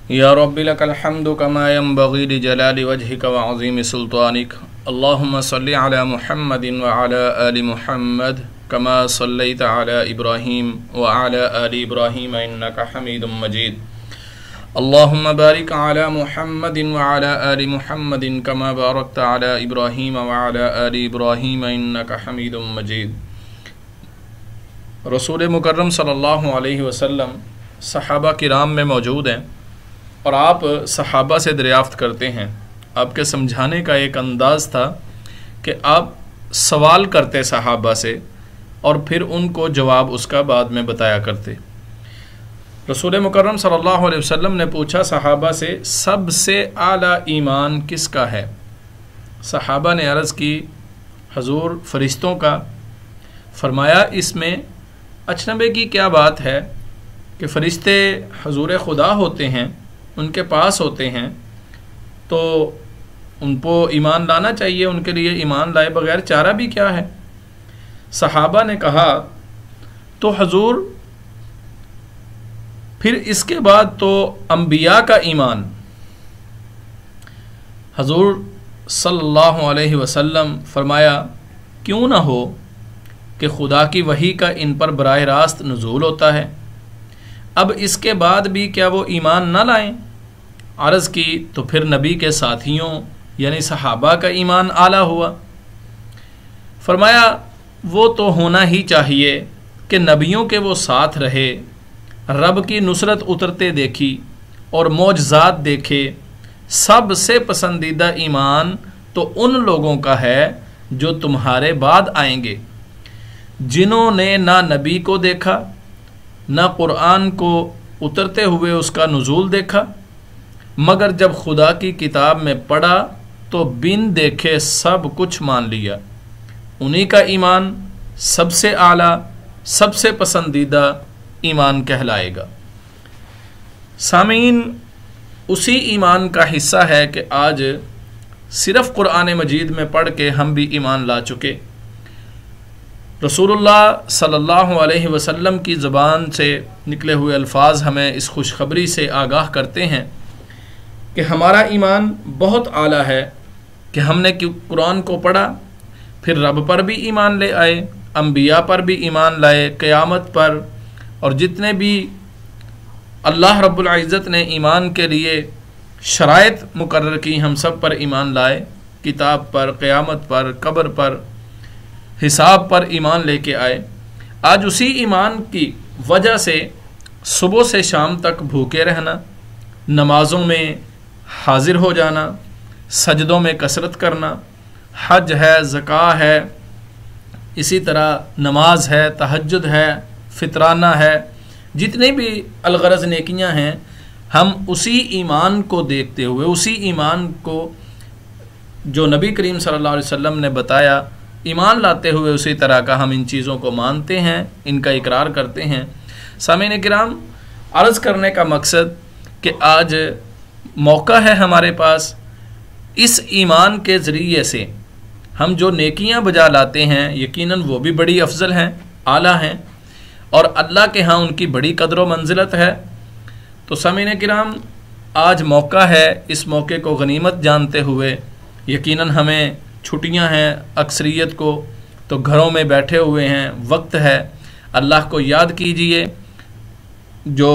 या रब्बी लकल हम्दु कमा यंबगी लिजलाली वजहिक व अज़ीमि सुल्तानिक। अल्लाहुम्मा सल्लि अला मुहम्मदिन व अला आलि मुहम्मद कमा सल्लैता अला इब्राहीम व अला आलि इब्राहीम इन्नका हमीदुम मजीद। अल्लाहुम्मा बारिक अला मुहम्मदिन व अला आलि मुहम्मदिन कमा बारकता अला इब्राहीम व अला आलि इब्राहीम इन्नका हमीदुम मजीद। रसूल मुकर्रम सल्लल्लाहु अलैहि वसल्लम सहाबा किराम में मौजूद हैं और आप सहाबा से दरियाफ़्त करते हैं। आपके समझाने का एक अंदाज़ था कि आप सवाल करते सहाबा से और फिर उनको जवाब उसका बाद में बताया करते। रसूल मुकर्रम सल्लल्लाहु अलैहि वसल्लम ने पूछा सहाबा से, सबसे आला ईमान किसका है? सहाबा ने अर्ज़ की, हजूर फरिश्तों का। फरमाया, इसमें अचनबे की क्या बात है कि फ़रिश्ते हजूर खुदा होते हैं, उनके पास होते हैं, तो उनको ईमान लाना चाहिए, उनके लिए ईमान लाए बगैर चारा भी क्या है? सहाबा ने कहा, तो हजूर फिर इसके बाद तो अम्बिया का ईमान। हजूर सल्लल्लाहु अलैहि वसल्लम फरमाया, क्यों ना हो कि खुदा की वही का इन पर बराह रास्त नुज़ूल होता है, अब इसके बाद भी क्या वो ईमान ना लाएं? अर्ज़ की, तो फिर नबी के साथियों यानी सहाबा का ईमान आला हुआ। फरमाया, वो तो होना ही चाहिए कि नबियों के वो साथ रहे, रब की नुसरत उतरते देखी और मौजज़ात देखे। सबसे पसंदीदा ईमान तो उन लोगों का है जो तुम्हारे बाद आएंगे, जिन्होंने ना नबी को देखा, ना कुरान को उतरते हुए उसका नुज़ूल देखा, मगर जब खुदा की किताब में पढ़ा तो बिन देखे सब कुछ मान लिया। उन्हीं का ईमान सबसे आला, सबसे पसंदीदा ईमान कहलाएगा। सामीन, उसी ईमान का हिस्सा है कि आज सिर्फ़ कुरान मजीद में पढ़ के हम भी ईमान ला चुके। रसूलुल्लाह सल्लल्लाहु अलैहि वसल्लम की ज़बान से निकले हुए अल्फाज हमें इस खुशखबरी से आगाह करते हैं कि हमारा ईमान बहुत आला है कि हमने कुरान को पढ़ा, फिर रब पर भी ईमान ले आए, अम्बिया पर भी ईमान लाए, क़यामत पर, और जितने भी अल्लाह रब्बुल इज़्ज़त ने ईमान के लिए शराइत मुकर्रर की हम सब पर ईमान लाए। किताब पर, क़यामत पर, कब्र पर, हिसाब पर ईमान लेके आए। आज उसी ईमान की वजह से सुबह से शाम तक भूखे रहना, नमाज़ों में हाजिर हो जाना, सजदों में कसरत करना, हज है, ज़का है, इसी तरह नमाज है, तहज्जुद है, फितराना है, जितने भी अलगरज नेकियां हैं, हम उसी ईमान को देखते हुए, उसी ईमान को जो नबी करीम सल्लल्लाहु अलैहि वसल्लम ने बताया, ईमान लाते हुए उसी तरह का हम इन चीज़ों को मानते हैं, इनका इकरार करते हैं। सामीन किराम, अर्ज़ करने का मकसद कि आज मौका है हमारे पास, इस ईमान के ज़रिए से हम जो नेकियां बजा लाते हैं, यकीनन वो भी बड़ी अफजल हैं, आला हैं, और अल्लाह के यहाँ उनकी बड़ी कदर व मंजिलत है। तो सामीन किराम, आज मौका है, इस मौके को गनीमत जानते हुए, यकीनन हमें छुट्टियां हैं अक्सरियत को, तो घरों में बैठे हुए हैं, वक्त है, अल्लाह को याद कीजिए। जो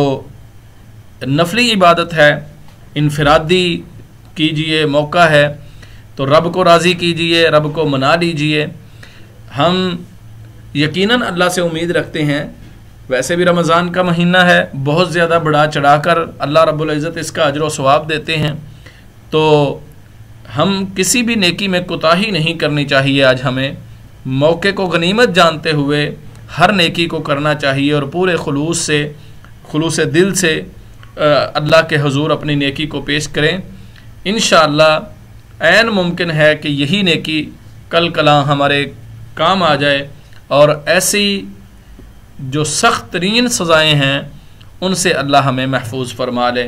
नफली इबादत है इनफरादी कीजिए, मौका है तो रब को राज़ी कीजिए, रब को मना लीजिए। हम यकीनन अल्लाह से उम्मीद रखते हैं, वैसे भी रमज़ान का महीना है, बहुत ज़्यादा बढ़ा चढ़ाकर अल्लाह रब्बुल इज़्ज़त इसका अजर व सवाब देते हैं, तो हम किसी भी नेकी में कोताही नहीं करनी चाहिए। आज हमें मौके को गनीमत जानते हुए हर नेकी को करना चाहिए और पूरे खुलूस दिल से अल्लाह के हुजूर अपनी नेकी को पेश करें। इंशाअल्लाह ऐन मुमकिन है कि यही नेकी कल कला हमारे काम आ जाए और ऐसी जो सख्त तरीन सज़ाएँ हैं उनसे अल्लाह हमें महफूज फरमा ले।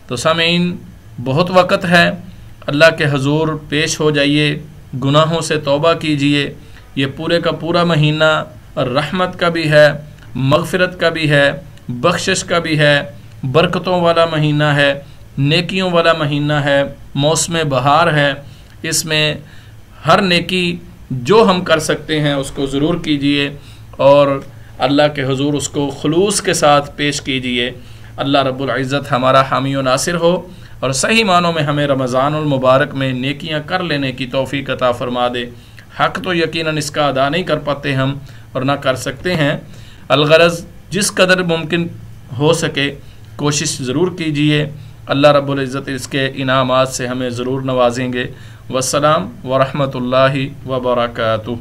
तो सामीन, बहुत वक़्त है, अल्लाह के हुजूर पेश हो जाइए, गुनाहों से तौबा कीजिए। ये पूरे का पूरा महीना रहमत का भी है, मग़फ़िरत का भी है, बख्शिश का भी है, बरकतों वाला महीना है। نیکیوں والا مہینہ ہے، موسم بہار ہے، اس میں ہر نیکی جو ہم کر سکتے ہیں اس کو ضرور کیجئے اور اللہ کے حضور اس کو خلوص کے ساتھ پیش کیجئے۔ اللہ رب العزت ہمارا حامی و ناصر ہو اور صحیح معنوں میں ہمیں رمضان المبارک میں نیکیاں کر لینے کی توفیق عطا فرما دے۔ حق تو یقیناً اس کا ادا نہیں کر پاتے ہم اور نہ کر سکتے ہیں، الغرض جس قدر ممکن ہو سکے کوشش ضرور کیجئے۔ اللہ رب العزت اس کے انعامات سے ہمیں ضرور نوازیں گے۔ والسلام ورحمۃ اللہ وبرکاتہ۔